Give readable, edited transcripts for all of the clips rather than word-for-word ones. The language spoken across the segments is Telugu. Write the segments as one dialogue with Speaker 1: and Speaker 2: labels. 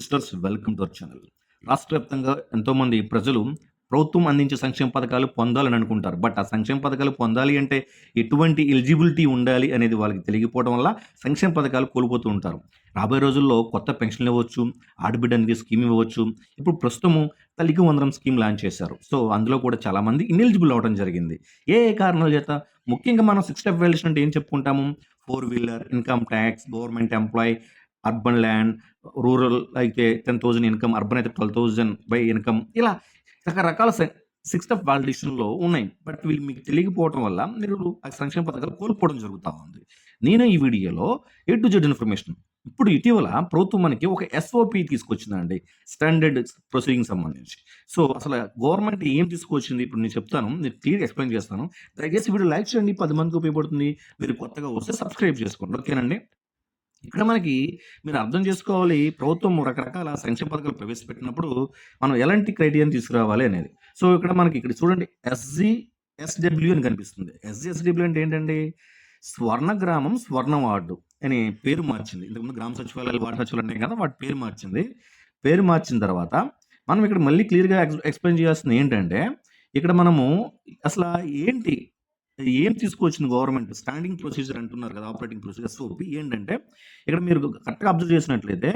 Speaker 1: Visitors welcome to our channel. రాష్ట్ర వ్యాప్తంగా ఎంతోమంది ప్రజలు ప్రభుత్వం అందించే సంక్షేమ పథకాలు పొందాలని అనుకుంటారు. బట్ ఆ సంక్షేమ పథకాలు పొందాలి అంటే ఎటువంటి ఎలిజిబిలిటీ ఉండాలి అనేది వాళ్ళకి తెలియకపోవడం వల్ల సంక్షేమ పథకాలు కోల్పోతూ ఉంటారు. రాబోయే రోజుల్లో కొత్త పెన్షన్లు ఇవ్వచ్చు, ఆడబిడ్డ నిధి స్కీమ్ ఇవ్వచ్చు. ఇప్పుడు ప్రస్తుతము తల్లికి వందనం స్కీమ్ లాంచ్ చేశారు. సో అందులో కూడా చాలామంది ఇనెలిజిబుల్ అవ్వడం జరిగింది. ఏ ఏ కారణాల చేత? ముఖ్యంగా మనం 6 స్టెప్ వాల్యుయేషన్ అంటే ఏం చెప్పుకుంటాము? 4 wheeler, income tax, government employee, urban land, rural అయితే 10,000 ఇన్కమ్, అర్బన్ అయితే 12,000 బై ఇన్కమ్, ఇలా రకరకాల 6 స్టెప్ వాలిడేషన్‌లో ఉన్నాయి. బట్ వీళ్ళు మీకు తెలియకపోవటం వల్ల మీరు ఆ సంక్షేమ పథకాలు కోల్పోవడం జరుగుతా ఉంది. నేను ఈ వీడియోలో ఏ టు జెడ్ ఇన్ఫర్మేషన్. ఇప్పుడు ఇటీవల ప్రభుత్వం మనకి ఒక ఎస్ఓపి తీసుకొచ్చిందండి. స్టాండర్డ్ ప్రొసీడింగ్‌కి సంబంధించి. సో అసలు గవర్నమెంట్ ఏం తీసుకొచ్చింది ఇప్పుడు నేను చెప్తాను. నేను క్లియర్‌గా ఎక్స్‌ప్లెయిన్ చేస్తాను. దయచేసి వీడియో లైక్ చేయండి. 10 మందికి ఉపయోగపడుతుంది. మీరు కొత్తగా వస్తే సబ్స్క్రైబ్ చేసుకోండి. ఓకేనండి. ఇక్కడ మనకి మీరు అర్థం చేసుకోవాలి, ప్రభుత్వం రకరకాల సంక్షేమ పథకాలు ప్రవేశపెట్టినప్పుడు మనం ఎలాంటి క్రైటీరియాని తీసుకురావాలి అనేది. సో ఇక్కడ మనకి ఇక్కడ చూడండి ఎస్‌జీ-ఎస్‌డబ్ల్యూ అని కనిపిస్తుంది. ఎస్‌జీ-ఎస్‌డబ్ల్యూ అంటే ఏంటండి? స్వర్ణ గ్రామం, స్వర్ణ వార్డు అనే పేరు మార్చింది. ఇంతకుముందు గ్రామ సచివాలయాలు, వార్డు సచివాలయాలు ఉన్నాయి కదా! వాటి పేరు మార్చింది. పేరు మార్చిన తర్వాత మనం ఇక్కడ మళ్ళీ క్లియర్‌గా ఎక్స్‌ప్లెయిన్ చేయాల్సింది ఏంటంటే, ఇక్కడ మనము అసల ఏంటి? ఏం తీసుకొచ్చింది గవర్నమెంట్? స్టాండింగ్ ప్రొసీజర్ అంటున్నారు కదా! ఆపరేటింగ్ ప్రొసీజర్ ఎస్ఓపి ఏంటంటే, ఇక్కడ మీరు కరెక్ట్‌గా అబ్జర్వ్ చేసినట్లయితే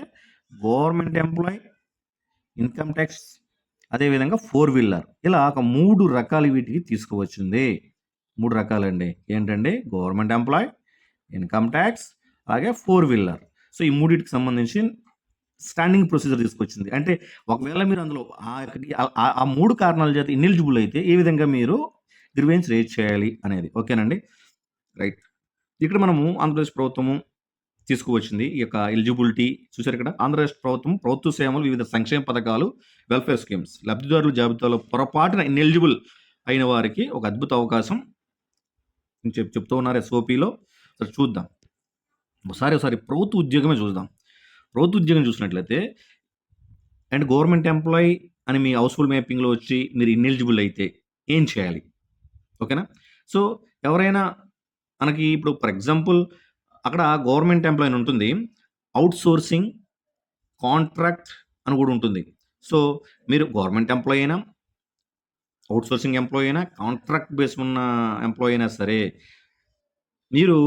Speaker 1: గవర్నమెంట్ ఎంప్లాయీ, ఇన్కమ్ ట్యాక్స్, అదేవిధంగా 4 వీలర్ ఇలా ఒక 3 రకాలు వీటికి తీసుకువచ్చింది. 3 రకాలండి. ఏంటండి? గవర్నమెంట్ ఎంప్లాయీ, ఇన్కమ్ ట్యాక్స్, అలాగే 4 వీలర్. సో ఈ మూడిటికి సంబంధించి స్టాండింగ్ ప్రొసీజర్ తీసుకొచ్చింది. అంటే ఒకవేళ మీరు అందులో ఆ 3 కారణాల చేత ఇనెలిజిబుల్ అయితే ఏ విధంగా మీరు గ్రీవెన్స్ రైజ్ చేయాలి అనేది. ఓకేనండి. రైట్. ఇక్కడ మనము ఆంధ్రప్రదేశ్ ప్రభుత్వము తీసుకువచ్చింది ఈ యొక్క ఎలిజిబిలిటీ చూసారు ఇక్కడ. ఆంధ్రప్రదేశ్ ప్రభుత్వం ప్రభుత్వ సేవలు, వివిధ సంక్షేమ పథకాలు, వెల్ఫేర్ స్కీమ్స్ లబ్ధిదారుల జాబితాలో పొరపాటున ఇనెలిజిబుల్ అయిన వారికి ఒక అద్భుత అవకాశం చెప్తూ ఉన్నారు ఎస్ఓపిలో. చూద్దాం. ఒకసారి ప్రభుత్వ ఉద్యోగమే చూద్దాం. ప్రభుత్వ ఉద్యోగం చూసినట్లయితే అండ్ గవర్నమెంట్ ఎంప్లాయీ అని మీ హౌస్‌హోల్డ్ మ్యాపింగ్‌లో వచ్చి మీరు ఇనెలిజిబుల్ అయితే ఏం చేయాలి? ఓకేనా? సో ఎవరైనా మనకి ఇప్పుడు ఫర్ ఎగ్జాంపుల్ అక్కడ గవర్నమెంట్ ఎంప్లాయీ అని ఉంటుంది. ఔట్ సోర్సింగ్, కాంట్రాక్ట్ అని కూడా ఉంటుంది. సో మీరు గవర్నమెంట్ ఎంప్లాయీ అయినా, ఔట్ సోర్సింగ్ ఎంప్లాయీ అయినా, కాంట్రాక్ట్ బేస్ ఉన్న ఎంప్లాయీ అయినా సరే మీరు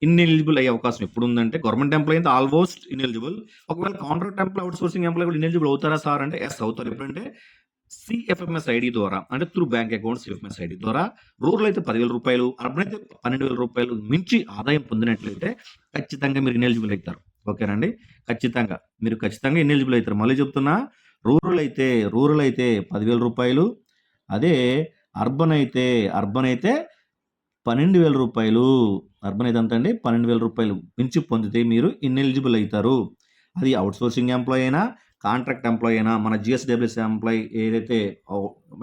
Speaker 1: ఇనెలిజిబుల్ అయ్యే అవకాశం ఎప్పుడుందంటే, గవర్నమెంట్ ఎంప్లాయీ అయితే ఆల్మోస్ట్ ఇనెలిజిబుల్. ఒకవేళ contract employee, out sourcing employee కూడా ఇనెలిజిబుల్ అవుతారా సార్ అంటే, యెస్ అవుతారు. ఎప్పుడంటే సిఎఫ్ఎంఎస్ ఐడి ద్వారా, అంటే through bank account CFMS ID ద్వారా. రూరల్ అయితే రూ. 10,000, అర్బన్ అయితే రూ. 12,000 మించి ఆదాయం పొందినట్లయితే ఖచ్చితంగా మీరు ఇనెలిజిబుల్ అవుతారు. ఓకేనండి. ఖచ్చితంగా మీరు ఇనెలిజిబుల్ అవుతారు. మళ్ళీ చెప్తున్నా, రూరల్ అయితే రూ. 10,000, అదే అర్బన్ అయితే రూ. 12,000. అర్బన్ అయితే ఎంతండి? రూ. 12,000 మించి పొందితే మీరు ఇనెలిజిబుల్ అవుతారు. అది ఔట్ సోర్సింగ్ ఎంప్లాయీ అయినా, కాంట్రాక్ట్ ఎంప్లాయీ అయినా, మన జిఎస్‌డబ్ల్యూఎస్ ఎంప్లాయీ ఏదైతే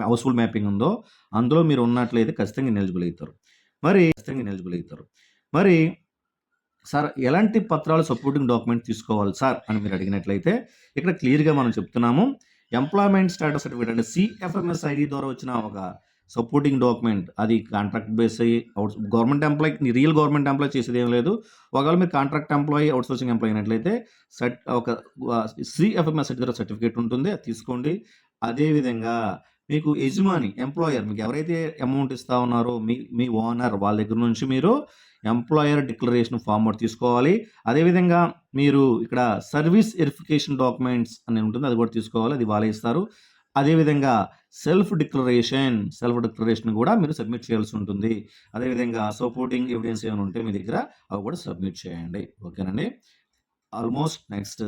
Speaker 1: హౌస్‌హోల్డ్ మ్యాపింగ్ ఉందో అందులో మీరు ఉన్నట్లయితే ఖచ్చితంగా ఇనెలిజిబుల్ అవుతారు. మరి సార్ ఎలాంటి పత్రాలు, సపోర్టింగ్ డాక్యుమెంట్ తీసుకోవాలి సార్ అని మీరు అడిగినట్లయితే ఇక్కడ క్లియర్‌గా మనం చెప్తున్నాము. ఎంప్లాయ్‌మెంట్ స్టేటస్ సర్టిఫికేట్ అంటే సిఎఫ్ఎంఎస్ ఐడి ద్వారా వచ్చిన ఒక సపోర్టింగ్ డాక్యుమెంట్, అది కాంట్రాక్ట్ బేస్ అయ్యి government employee, real government employee చేసేది ఏం లేదు. ఒకవేళ మీరు contract employee, out sourcing employee అయినట్లయితే ఒక సిఎఫ్ఎంఎస్ దగ్గర సర్టిఫికేట్ ఉంటుంది, అది తీసుకోండి. అదేవిధంగా మీకు యజమాని, ఎంప్లాయర్ మీకు ఎవరైతే అమౌంట్ ఇస్తా ఉన్నారో మీ ఓనర్ వాళ్ళ దగ్గర నుంచి మీరు ఎంప్లాయర్ డిక్లరేషన్ ఫార్మ్ ఒకటి తీసుకోవాలి. అదేవిధంగా మీరు ఇక్కడ సర్వీస్ వెరిఫికేషన్ డాక్యుమెంట్స్ అని ఉంటుంది, అది కూడా తీసుకోవాలి. అది వాళ్ళే ఇస్తారు. అదేవిధంగా సెల్ఫ్ డిక్లరేషన్ కూడా మీరు సబ్మిట్ చేయాల్సి ఉంటుంది. అదేవిధంగా సపోర్టింగ్ ఎవిడెన్స్ ఏమైనా ఉంటే మీ దగ్గర అవి కూడా సబ్మిట్ చేయండి. ఓకేనండి. ఆల్మోస్ట్ నెక్స్ట్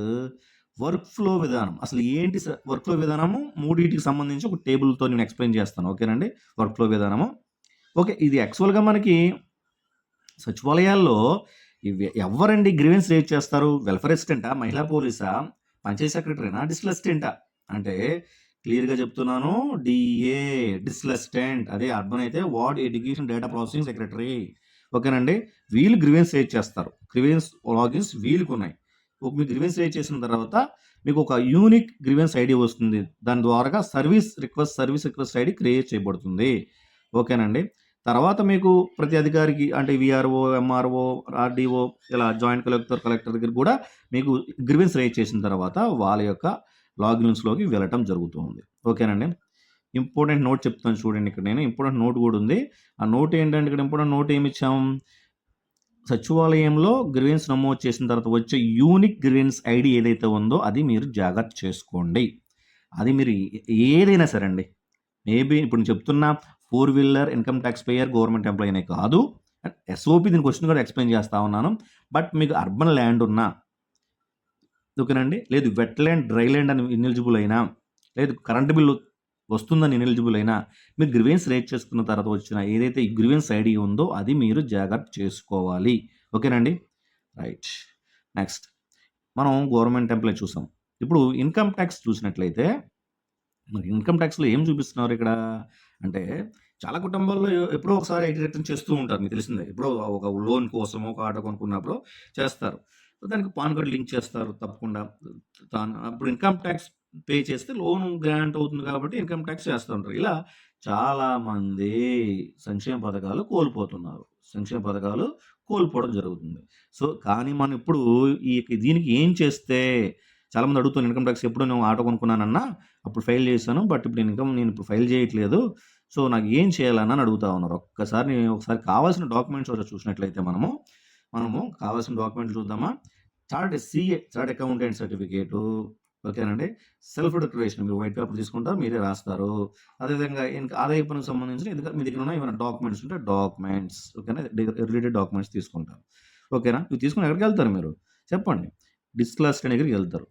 Speaker 1: వర్క్ ఫ్లో విధానం. అసలు ఏంటి వర్క్ ఫ్లో విధానము? మూడిటికి సంబంధించి ఒక టేబుల్‌తో నేను ఎక్స్‌ప్లెయిన్ చేస్తాను. ఓకేనండి. వర్క్ ఫ్లో విధానము. ఓకే. ఇది యాక్చువల్‌గా మనకి సచివాలయాల్లో ఎవరండి గ్రీవెన్స్ రైజ్ చేస్తారు? వెల్ఫేర్ అసిస్టెంటా? మహిళా పోలీసా? పంచాయతీ సెక్రటరీనా? డిస్ట్రిక్ట్ అసిస్టెంటా? అంటే క్లియర్‌గా చెప్తున్నాను. DA district assistant. అదే అర్బన్ అయితే ward education data processing secretary. ఓకేనండి. వీళ్ళు గ్రీవెన్స్ రైజ్ చేస్తారు. గ్రీవెన్స్ లాగిన్స్ వీళ్ళకున్నాయి. మీకు గ్రీవెన్స్ రైజ్ చేసిన తర్వాత మీకు ఒక యూనిక్ గ్రీవెన్స్ ఐడి వస్తుంది. దాని ద్వారా సర్వీస్ రిక్వెస్ట్ ఐడి క్రియేట్ చేయబడుతుంది. ఓకేనండి. తర్వాత మీకు ప్రతి అధికారికి అంటే వీఆర్ఓ, ఎంఆర్ఓ, ఆర్డీఓ ఇలా జాయింట్ కలెక్టర్ దగ్గర కూడా మీకు గ్రీవెన్స్ రైజ్ చేసిన తర్వాత వాళ్ళ యొక్క లాగిన్స్‌లోకి వెళ్ళటం జరుగుతూ ఉంది. ఓకేనండి. ఇంపార్టెంట్ నోట్ చెప్తాను చూడండి ఇక్కడ నేను. ఇంపార్టెంట్ నోట్ కూడా ఉంది. ఆ నోట్ ఏంటంటే ఇక్కడ ఇంపార్టెంట్ నోట్ ఏమిచ్చాం? సచివాలయంలో గ్రీవెన్స్ నమోదు చేసిన తర్వాత వచ్చే యూనిక్ గ్రీవెన్స్ ఐడీ ఏదైతే ఉందో అది మీరు జాగ్రత్త చేసుకోండి. అది మీరు ఏదైనా సరే అండి. మేబీ ఇప్పుడు నేను చెప్తున్న 4 wheeler income tax payer government employee అనే కాదు. ఎస్ఓపి దీనికి వచ్చింది కూడా ఎక్స్‌ప్లెయిన్ చేస్తా ఉన్నాను. బట్ మీకు అర్బన్ ల్యాండ్ ఉన్నా ఓకేనండి. లేదు వెట్ ల్యాండ్, డ్రై ల్యాండ్ అని ఇనెలిజిబుల్ అయినా, లేదు కరెంట్ బిల్లు వస్తుందని ఇనెలిజిబుల్ అయినా, మీరు గ్రీవెన్స్ రైజ్ చేసుకున్న తర్వాత వచ్చిన ఏదైతే ఈ గ్రీవెన్స్ ఐడీ ఉందో అది మీరు జాగ్రత్త చేసుకోవాలి. ఓకేనండి. రైట్. నెక్స్ట్ మనం గవర్నమెంట్ ఎంప్లాయీ చూసాం. ఇప్పుడు ఇన్‌కమ్ టాక్స్ చూసినట్లయితే మరి ఇన్‌కమ్ టాక్స్‌లో ఏం చూపిస్తున్నారు ఇక్కడ? అంటే చాలా కుటుంబాల్లో ఎప్పుడో ఒకసారి ఐటీ రిటర్న్ చేస్తూ ఉంటారు. మీకు తెలిసిందే. ఎప్పుడో ఒక లోన్ కోసమో, ఒక ఆటో కొనుక్కున్నప్పుడు చేస్తారు. సో, దానికి పాన్ కార్డ్ లింక్ చేస్తారు తప్పకుండా. అప్పుడు ఇన్‌కమ్ టాక్స్ పే చేస్తే లోన్ గ్రాంట్ అవుతుంది కాబట్టి ఇన్‌కమ్ టాక్స్ చేస్తూ ఉంటారు. ఇలా చాలామంది సంక్షేమ పథకాలు కోల్పోతున్నారు. సంక్షేమ పథకాలు కోల్పోవడం జరుగుతుంది. సో, కానీ మనం ఇప్పుడు దీనికి ఏం చేస్తే చాలామంది అడుగుతున్నారు ఇన్‌కమ్ టాక్స్ ఎప్పుడు నేను ఆటో కొనుక్కున్నానన్నా అప్పుడు ఫైల్ చేశాను. బట్ ఇప్పుడు నేను ఇప్పుడు ఫైల్ చేయట్లేదు. సో, నాకు ఏం చేయాలన్నా అని అడుగుతా ఉన్నారు. ఒకసారి కావాల్సిన డాక్యుమెంట్స్ చూసినట్లయితే మనము కావాల్సిన డాక్యుమెంట్లు చూద్దామా? చార్ట్ అకౌంటెంట్ సర్టిఫికేటు ఓకేనండి. సెల్ఫ్ డిక్లరేషన్ మీరు వైట్ పేపర్ తీసుకుంటారు. మీరే రాస్తారు. అదేవిధంగా ఇంకా ఆదాయ పన్నుకు సంబంధించిన మీ దగ్గర ఉన్న ఏమైనా డాక్యుమెంట్స్ ఉంటే డాక్యుమెంట్స్ ఓకేనా? రిలేటెడ్ డాక్యుమెంట్స్ తీసుకుంటారు. ఓకేనా? ఇవి తీసుకొని ఎక్కడికెళ్తారు మీరు? చెప్పండి. డిస్క్లాస్ట్ దగ్గరికి వెళ్తారు.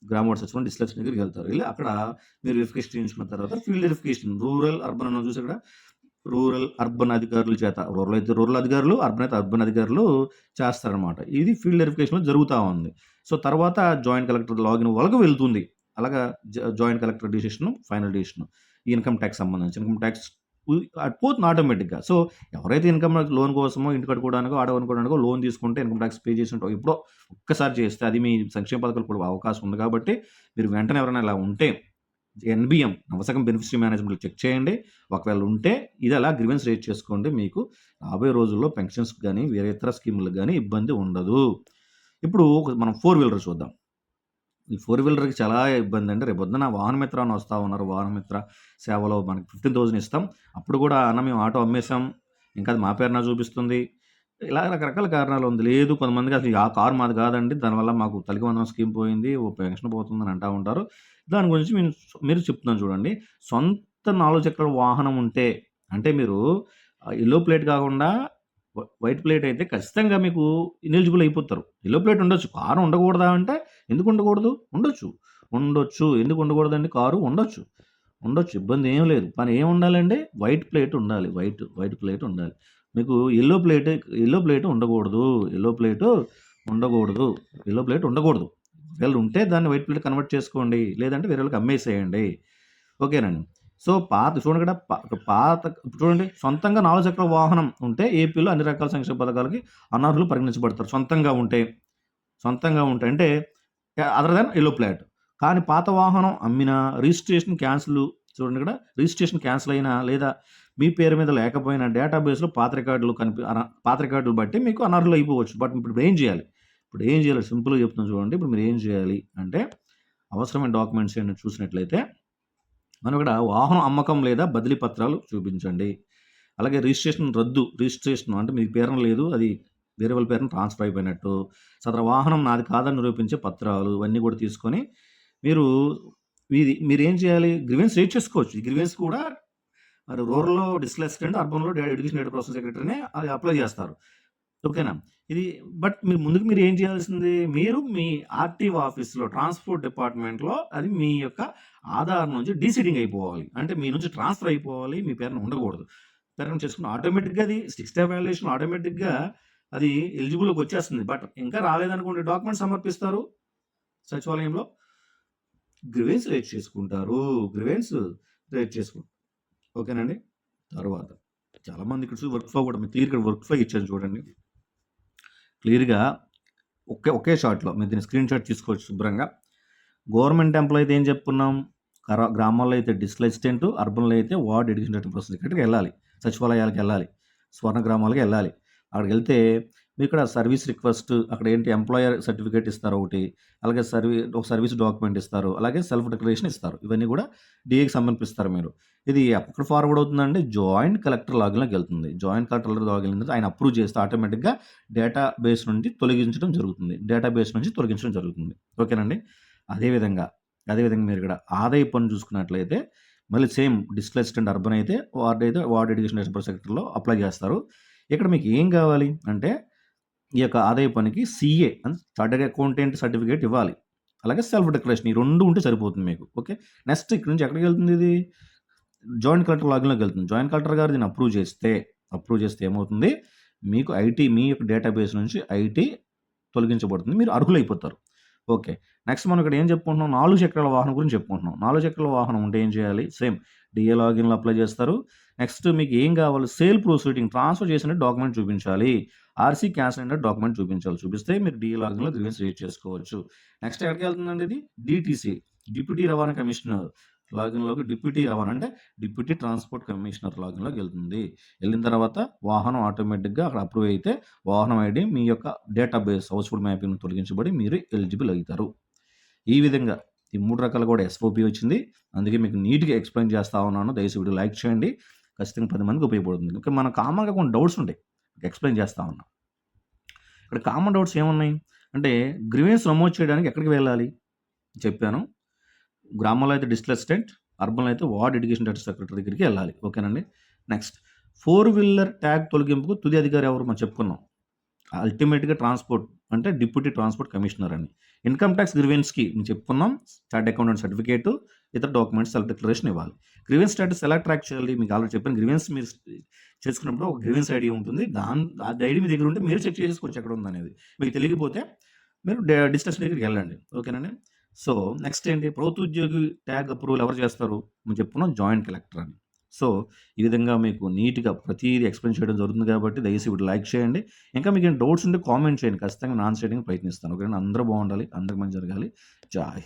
Speaker 1: గ్రామ వార్డు సచివాలయం డిస్క్లాస్ట్ దగ్గరికి వెళ్తారు. వెళ్ళి అక్కడ మీరు వెరిఫికేషన్ చేయించుకున్న తర్వాత ఫీల్డ్ వెరిఫికేషన్ రూరల్, అర్బన్ అని చూసి ఇక్కడ రూరల్, అర్బన్ అధికారుల చేత రూరల్ అయితే రూరల్ అధికారులు, అర్బన్ అయితే అర్బన్ అధికారులు చేస్తారనమాట. ఇది ఫీల్డ్ వెరిఫికేషన్‌లో జరుగుతా ఉంది. సో, తర్వాత జాయింట్ కలెక్టర్ లాగిన్ వాళ్ళకి వెళ్తుంది. అలాగా joint collector decision, final decision. ఈ ఇన్‌కమ్ టాక్స్ సంబంధించి ఇన్‌కమ్ టాక్స్ పోతుంది ఆటోమేటిక్‌గా. సో, ఎవరైతే ఇన్‌కమ్ లోన్ కోసమో, ఇంటి కట్టుకోవడానికో, ఆటో కొనుక్కోవడానికో లోన్ తీసుకుంటే ఇన్‌కమ్ టాక్స్ పే చేసి ఉంటాం. ఎప్పుడో ఒక్కసారి చేస్తే అది మీ సంక్షేమ పథకాలు కూడా అవకాశం ఉంది కాబట్టి మీరు వెంటనే ఎవరైనా ఇలా ఉంటే ఎన్‌బీఎం నవశకం బెనిఫిషరీ మేనేజ్మెంట్‌లో చెక్ చేయండి. ఒకవేళ ఉంటే ఇది అలా గ్రీవెన్స్ రైజ్ చేసుకోండి. మీకు రాబోయే రోజుల్లో పెన్షన్స్‌కి గాని, వేరే ఇతర స్కీములకు గాని ఇబ్బంది ఉండదు. ఇప్పుడు మనం 4 వీలర్ చూద్దాం. ఈ 4 వీలర్‌కి చాలా ఇబ్బందండి. రేపొద్దున వాహనమిత్ర అని వస్తా ఉన్నారు. వాహనమిత్ర సేవలో మనకి 15,000 ఇస్తాం. అప్పుడు కూడా అన్న మేము ఆటో అమ్మేసాం. ఇంకా అది మా పేరున చూపిస్తుంది. ఇలా రకరకాల కారణాలు ఉంది. లేదు కొంతమందికి అసలు ఆ కారు మాది కాదండి. దానివల్ల మాకు తల్లికి వందనం స్కీమ్ పోయింది. ఓ పెన్షన్ పోతుందని అంటా ఉంటారు. దాని గురించి మీరు చెప్తున్నాను చూడండి. సొంత 4 చక్రాల వాహనం ఉంటే అంటే మీరు యెల్లో ప్లేట్ కాకుండా వైట్ ప్లేట్ అయితే ఖచ్చితంగా మీకు ఇనెలిజిబుల్ అయిపోతారు. యెల్లో ప్లేట్ ఉండొచ్చు. కారు ఉండకూడదా అంటే ఎందుకు ఉండకూడదు? ఉండొచ్చు. ఉండొచ్చు. ఎందుకు ఉండకూడదండి? కారు ఉండొచ్చు. ఉండొచ్చు. ఇబ్బంది ఏం లేదు. కానీ ఏం ఉండాలండి? వైట్ ప్లేట్ ఉండాలి. వైట్ ప్లేట్ ఉండాలి. మీకు యెల్లో ప్లేట్ ఉండకూడదు. యెల్లో ప్లేట్ ఉండకూడదు. యెల్లో ప్లేట్ ఉండకూడదు. ఒకవేళ ఉంటే దాన్ని వైట్ ప్లేట్ కన్వర్ట్ చేసుకోండి. లేదంటే వేరే వాళ్ళకి అమ్మేసేయండి. ఓకేనండి. సో, చూడండి ఇక్కడ పాత చూడండి సొంతంగా 4 చక్రాల వాహనం ఉంటే ఏపీలో అన్ని రకాల సంక్షేమ పథకాలకి అనర్హులు పరిగణించబడతారు. సొంతంగా ఉంటే అంటే అదర్ దాన్ యెల్లో ప్లేట్. కానీ పాత వాహనం అమ్మినా రిజిస్ట్రేషన్ క్యాన్సిల్ చూడండి ఇక్కడ రిజిస్ట్రేషన్ క్యాన్సిల్ అయినా లేదా మీ పేరు మీద లేకపోయినా డేటాబేస్‌లో పాత రికార్డులు బట్టి మీకు అనర్హులు అయిపోవచ్చు. బట్ ఇప్పుడు ఏం చేయాలి? సింపుల్‌గా చెప్తున్నాను చూడండి. ఇప్పుడు మీరు ఏం చేయాలి అంటే అవసరమైన డాక్యుమెంట్స్ ఏంటో చూసినట్లయితే మనం ఇక్కడ వాహనం అమ్మకం లేదా బదిలీ పత్రాలు చూపించండి. అలాగే రిజిస్ట్రేషన్ అంటే మీ పేరున లేదు. అది వేరే వాళ్ళ పేరున ట్రాన్స్‌ఫర్ అయిపోయినట్టు. సదరు వాహనం నాది కాదని నిరూపించే పత్రాలు ఇవన్నీ కూడా తీసుకొని మీరేం చేయాలి? గ్రీవెన్స్ రైజ్ చేసుకోవచ్చు. ఈ గ్రీవెన్స్ కూడా మరి రూరల్‌లో డిస్ట్రిక్ట్ అసిస్టెంట్, అర్బన్‌లో ఎడ్యుకేషన్ డేటా ప్రాసెసింగ్ సెక్రటరీనే అది అప్లై చేస్తారు. ఓకేనా? బట్ మీరు ఏం చేయాల్సింది? మీరు మీ ఆర్‌టీఓ ఆఫీస్‌లో ట్రాన్స్‌పోర్ట్ డిపార్ట్‌మెంట్‌లో అది మీ యొక్క ఆధార్ నుంచి డీసీడింగ్ అయిపోవాలి. అంటే మీ నుంచి ట్రాన్స్‌ఫర్ అయిపోవాలి. మీ పేరున ఉండకూడదు. పేరున చేసుకున్న ఆటోమేటిక్‌గా అది 6 స్టెప్ వాల్యుయేషన్ ఆటోమేటిక్‌గా అది ఎలిజిబుల్‌లోకి వచ్చేస్తుంది. బట్ ఇంకా రాలేదనుకోండి డాక్యుమెంట్స్ సమర్పిస్తారు సచివాలయంలో. గ్రీవెన్స్ రైజ్ చేసుకుంటారు. ఓకేనండి. తర్వాత చాలామంది ఇక్కడ చూసి వర్క్ ఫ్లో కూడా మీకు క్లియర్‌గా వర్క్ ఫ్లో ఇచ్చాను చూడండి. క్లియర్‌గా ఒకే షాట్‌లో మీరు దీన్ని స్క్రీన్ షాట్ తీసుకోవచ్చు శుభ్రంగా. గవర్నమెంట్ ఎంప్లాయీ అయితే ఏం చెప్పుకున్నాం? గ్రామాల్లో అయితే డిస్ట్రిక్ట్ అసిస్టెంట్, అర్బన్‌లో అయితే వార్డ్ ఎడ్యుకేషన్ డేటా ప్రాసెసింగ్ సెక్రటరీకి వెళ్ళాలి. సచివాలయాలకు వెళ్ళాలి. స్వర్ణ గ్రామాలకి వెళ్ళాలి. అక్కడికి వెళ్తే మీ ఇక్కడ సర్వీస్ రిక్వెస్ట్ అక్కడ ఏంటి ఎంప్లాయర్ సర్టిఫికేట్ ఇస్తారు ఒకటి, అలాగే ఒక సర్వీస్ డాక్యుమెంట్ ఇస్తారు, అలాగే సెల్ఫ్ డిక్లరేషన్ ఇస్తారు. ఇవన్నీ కూడా డిఏకి సమర్పిస్తారు మీరు. ఇది ఎక్కడ ఫార్వర్డ్ అవుతుందంటే జాయింట్ కలెక్టర్ లాగిన్‌లోకి వెళ్తుంది. జాయింట్ కలెక్టర్ లాగిన్ తర్వాత ఆయన అప్రూవ్ చేస్తే ఆటోమేటిక్‌గా డేటాబేస్ నుండి తొలగించడం జరుగుతుంది. డేటాబేస్ నుంచి తొలగించడం జరుగుతుంది. ఓకేనండి. అదేవిధంగా, అదేవిధంగా మీరు ఇక్కడ ఆదాయ పన్ను చూసుకున్నట్లయితే మళ్ళీ సేమ్ డిస్ట్రిక్ట్ అసిస్టెంట్ అర్బన్ అయితే వార్డ్ ఎడ్యుకేషన్ డెవలప్‌మెంట్ సెక్టర్‌లో అప్లై చేస్తారు. ఇక్కడ మీకు ఏం కావాలి అంటే ఈ యొక్క ఆదాయ పన్నుకి సీఏ చార్టర్డ్ అకౌంటెంట్ సర్టిఫికేట్ ఇవ్వాలి. అలాగే సెల్ఫ్ డిక్లరేషన్ ఈ 2 ఉంటే సరిపోతుంది మీకు. ఓకే. నెక్స్ట్ ఇక్కడ నుంచి ఎక్కడికెళ్తుంది ఇది? జాయింట్ కలెక్టర్ లాగిన్‌లోకి వెళ్తుంది. జాయింట్ కలెక్టర్ గారు దీన్ని అప్రూవ్ చేస్తే ఏమవుతుంది? మీకు మీ యొక్క డేటాబేస్ నుంచి ఐటీ తొలగించబడుతుంది. మీరు అర్హులైపోతారు. ఓకే. నెక్స్ట్ మనం ఇక్కడ ఏం చెప్పుకుంటున్నాం? 4 చక్రాల వాహనం గురించి చెప్పుకుంటున్నాం. 4 చక్రాల వాహనం ఉంటే ఏం చేయాలి? సేమ్ డీఏ లాగిన్‌లో అప్లై చేస్తారు. నెక్స్ట్ మీకు ఏం కావాలి? సేల్ ప్రొసీడింగ్ ట్రాన్స్‌ఫర్ చేసిన డాక్యుమెంట్ చూపించాలి. ఆర్‌సీ క్యాష్ అండ్ డాక్యుమెంట్ చూపించాలి. చూపిస్తే మీరు డీఏ లాగిన్‌లో గ్రీవెన్స్ రైజ్ చేసుకోవచ్చు. నెక్స్ట్ ఎక్కడికెళ్తుందండి ఇది? డీటీసీ డిప్యూటీ రవాణా కమిషనర్ లాగిన్‌లోకి డిప్యూటీ రవాణా అంటే డిప్యూటీ ట్రాన్స్‌పోర్ట్ కమిషనర్ లాగిన్‌లోకి వెళ్తుంది. వెళ్ళిన తర్వాత వాహనం ఆటోమేటిక్‌గా అక్కడ అప్రూవ్ అయితే వాహనం ఐడీ మీ యొక్క డేటాబేస్ హౌస్‌హోల్డ్ మ్యాపింగ్ తొలగించబడి మీరు ఎలిజిబుల్ అవుతారు. ఈ విధంగా ఈ 3 రకాలు కూడా ఎస్ఓపి వచ్చింది. అందుకే మీకు నీట్‌గా ఎక్స్‌ప్లెయిన్ చేస్తా ఉన్నాను. దయచేసి వీడియో లైక్ చేయండి. ఖచ్చితంగా 10 మందికి ఉపయోగపడుతుంది. ఇంకా మనకు కామన్‌గా కొన్ని డౌట్స్ ఉంటాయి. ఎక్స్‌ప్లెయిన్ చేస్తా ఉన్నా. ఇక్కడ కామన్ డౌట్స్ ఏమున్నాయి? అంటే గ్రీవెన్స్ నమోదు చేయడానికి ఎక్కడికి వెళ్ళాలి? చెప్పాను. గ్రామంలో అయితే డిస్ట్రిక్ట్ అసిస్టెంట్, అర్బన్‌లో అయితే వార్డ్ ఎడ్యుకేషన్ డెవలప్మెంట్ సెక్రటరీ దగ్గరికి వెళ్ళాలి. ఓకేనండి. నెక్స్ట్ 4 వీలర్ ట్యాగ్ తొలగింపుకు తుది అధికారి ఎవరు? మనం చెప్పుకున్నాం. అల్టిమేట్‌గా ట్రాన్స్‌పోర్ట్ అంటే డిప్యూటీ ట్రాన్స్‌పోర్ట్ కమిషనర్ అని. ఇన్‌కమ్ టాక్స్ గ్రీవెన్స్‌కి మేము చెప్పుకున్నాం. చార్టర్డ్ అకౌంటెంట్ సర్టిఫికేటు, ఇతర డాక్యుమెంట్స్ సెల్ఫ్ డిక్లరేషన్ ఇవ్వాలి. గ్రీవెన్స్ స్టేటస్ ఎలా ట్రాక్ చేయాలి? మీకు ఆల్రెడీ చెప్పాను. గ్రీవెన్స్ మీరు చేసుకున్నప్పుడు ఒక గ్రీవెన్స్ ఐడీ ఉంటుంది. ఆ ఐడీ మీ దగ్గర ఉంటే మీరు చెక్ చేసుకోవచ్చు ఎక్కడ ఉందనేది. మీకు తెలియకపోతే మీరు డిస్ట్రిక్ట్ దగ్గరికి వెళ్ళండి. ఓకేనండి. సో, నెక్స్ట్ ఏంటి? ప్రభుత్వ ఉద్యోగి ట్యాగ్ అప్రూవల్ ఎవరు చేస్తారు? మనం చెప్పుకున్నాం జాయింట్ కలెక్టర్ అని. సో, ఈ విధంగా మీకు నీట్‌గా ప్రతీది ఎక్స్‌ప్లెయిన్ చేయడం జరుగుతుంది కాబట్టి దయచేసి వీడియో లైక్ చేయండి. ఇంకా మీకేమైనా డౌట్స్ ఉంటే కామెంట్ చేయండి. ఖచ్చితంగా నేను ఆన్సర్ చేయడానికి ప్రయత్నిస్తాను. ఓకేనా? అందరూ బాగుండాలి. అందరికి మంచి జరగాలి. జై హింద్.